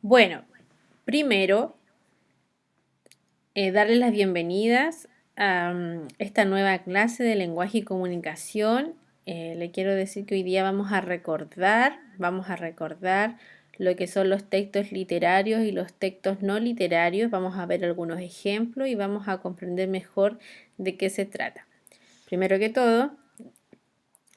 Bueno, primero, darles las bienvenidas a esta nueva clase de lenguaje y comunicación. Le quiero decir que hoy día vamos a recordar lo que son los textos literarios y los textos no literarios. Vamos a ver algunos ejemplos y vamos a comprender mejor de qué se trata. Primero que todo,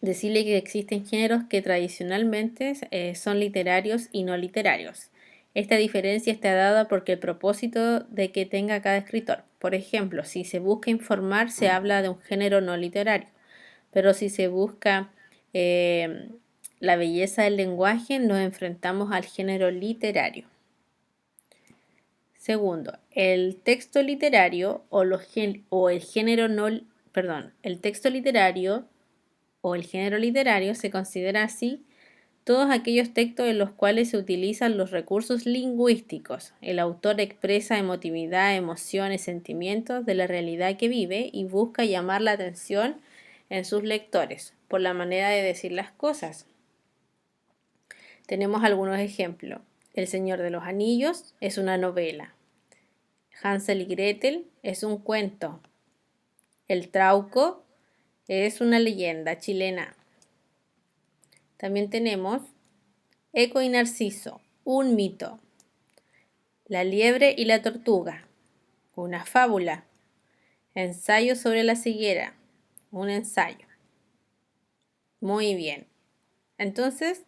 decirle que existen géneros que tradicionalmente son literarios y no literarios. Esta diferencia está dada porque el propósito de que tenga cada escritor. Por ejemplo, si se busca informar, se habla de un género no literario, pero si se busca eh, la belleza del lenguaje, nos enfrentamos al género literario. Segundo, el texto literario o el género no, perdón, el texto literario o el género literario se considera así todos aquellos textos en los cuales se utilizan los recursos lingüísticos. El autor expresa emotividad, emociones, sentimientos de la realidad que vive y busca llamar la atención en sus lectores por la manera de decir las cosas. Tenemos algunos ejemplos. El Señor de los Anillos es una novela. Hansel y Gretel es un cuento. El Trauco es una leyenda chilena. También tenemos Eco y Narciso, un mito. La liebre y la tortuga, una fábula. Ensayo sobre la ceguera, un ensayo. Muy bien. Entonces,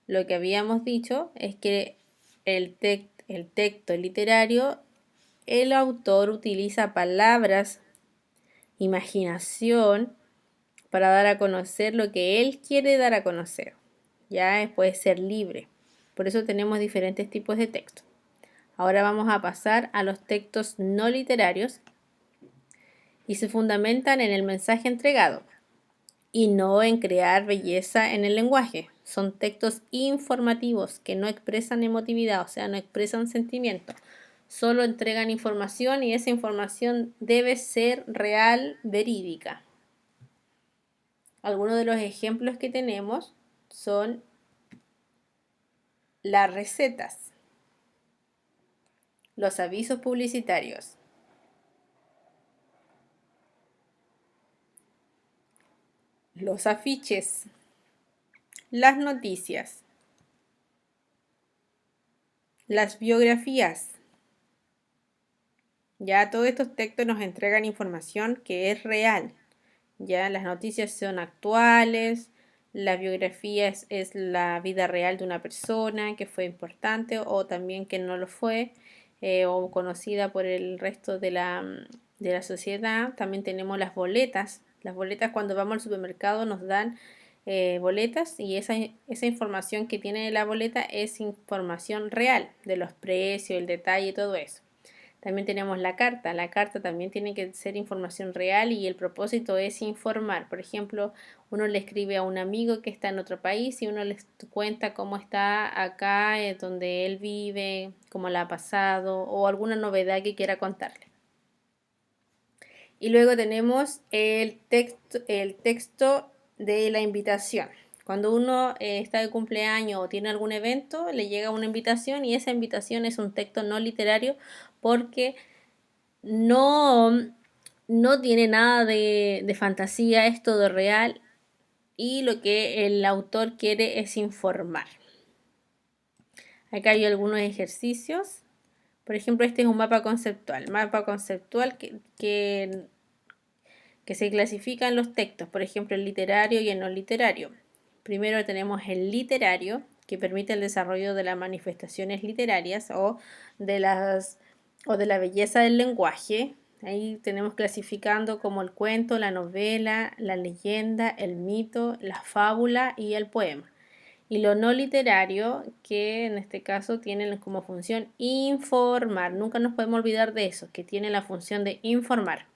lo que habíamos dicho es que el texto literario, el autor utiliza palabras, imaginación, para dar a conocer lo que él quiere dar a conocer. Ya puede ser libre. Por eso tenemos diferentes tipos de texto. Ahora vamos a pasar a los textos no literarios y se fundamentan en el mensaje entregado y no en crear belleza en el lenguaje. Son textos informativos que no expresan emotividad, o sea, no expresan sentimiento. Solo entregan información y esa información debe ser real, verídica. Algunos de los ejemplos que tenemos son las recetas, los avisos publicitarios, los afiches, las noticias, las biografías. Ya todos estos textos nos entregan información que es real. Ya las noticias son actuales, la biografía es la vida real de una persona que fue importante o también que no lo fue o conocida por el resto de la sociedad. También tenemos las boletas. Las boletas cuando vamos al supermercado nos dan boletas y esa información que tiene la boleta es información real de los precios, el detalle y todo eso. También tenemos la carta. La carta también tiene que ser información real y el propósito es informar. Por ejemplo, uno le escribe a un amigo que está en otro país y uno les cuenta cómo está acá, donde él vive, cómo la ha pasado o alguna novedad que quiera contarle. Y luego tenemos el texto de la invitación. Cuando uno está de cumpleaños o tiene algún evento, le llega una invitación y esa invitación es un texto no literario porque no, no tiene nada de fantasía, es todo real y lo que el autor quiere es informar. Acá hay algunos ejercicios. Por ejemplo, este es un mapa conceptual. Mapa conceptual que se clasifican los textos, por ejemplo, el literario y el no literario. Primero tenemos el literario, que permite el desarrollo de las manifestaciones literarias de la belleza del lenguaje. Ahí tenemos clasificando como el cuento, la novela, la leyenda, el mito, la fábula y el poema. Y lo no literario, que en este caso tiene como función informar. Nunca nos podemos olvidar de eso, que tiene la función de informar.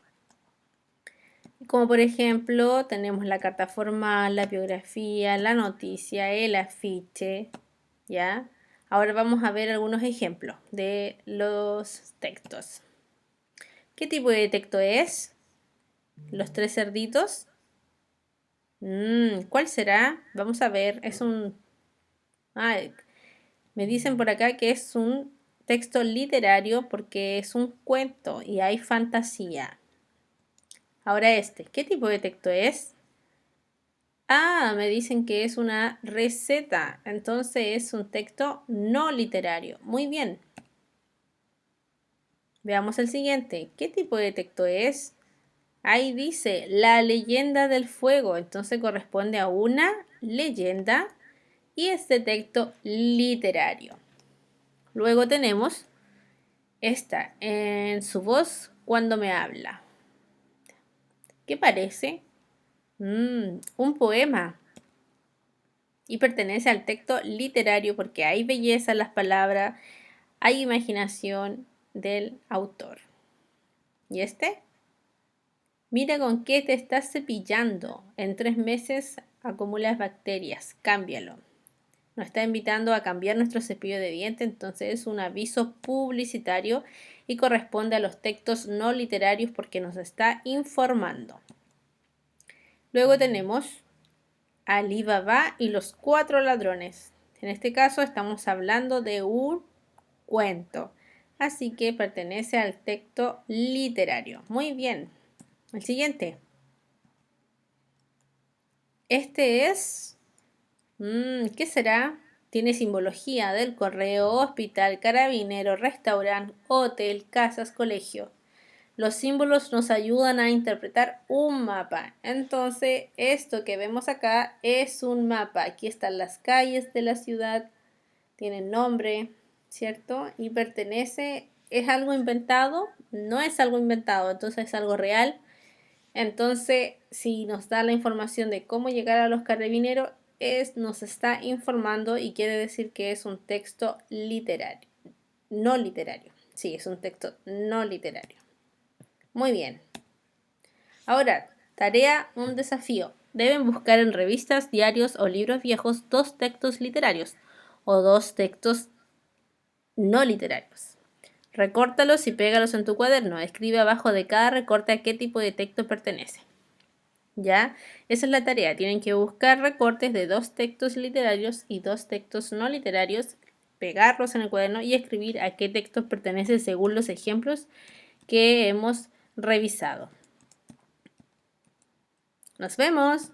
Como por ejemplo, tenemos la carta formal, la biografía, la noticia, el afiche, ¿ya? Ahora vamos a ver algunos ejemplos de los textos. ¿Qué tipo de texto es? Los tres cerditos. ¿Cuál será? Vamos a ver. Me dicen por acá que es un texto literario porque es un cuento y hay fantasía. Ahora ¿qué tipo de texto es? Ah, me dicen que es una receta, entonces es un texto no literario. Muy bien. Veamos el siguiente. ¿Qué tipo de texto es? Ahí dice La leyenda del fuego, entonces corresponde a una leyenda y es de texto literario. Luego tenemos esta, en su voz cuando me habla. ¿Qué parece? Un poema. Y pertenece al texto literario porque hay belleza en las palabras, hay imaginación del autor. ¿Y este? Mira con qué te estás cepillando. En 3 meses acumulas bacterias. Cámbialo. Nos está invitando a cambiar nuestro cepillo de dientes, entonces es un aviso publicitario y corresponde a los textos no literarios porque nos está informando. Luego tenemos Ali Baba y los 4 ladrones. En este caso estamos hablando de un cuento, así que pertenece al texto literario. Muy bien. El siguiente. Este es... ¿qué será? Tiene simbología del correo, hospital, carabinero, restaurante, hotel, casas, colegio. Los símbolos nos ayudan a interpretar un mapa. Entonces, esto que vemos acá es un mapa. Aquí están las calles de la ciudad, tienen nombre, ¿cierto? Y pertenece, ¿es algo inventado? No es algo inventado, entonces es algo real. Entonces, si nos da la información de cómo llegar a los carabineros, nos está informando y quiere decir que es un texto literario, no literario. Sí, es un texto no literario. Muy bien. Ahora, tarea, un desafío. Deben buscar en revistas, diarios o libros viejos 2 textos literarios o 2 textos no literarios. Recórtalos y pégalos en tu cuaderno. Escribe abajo de cada recorte a qué tipo de texto pertenece. ¿Ya? Esa es la tarea. Tienen que buscar recortes de 2 textos literarios y 2 textos no literarios, pegarlos en el cuaderno y escribir a qué textos pertenece según los ejemplos que hemos revisado. ¡Nos vemos!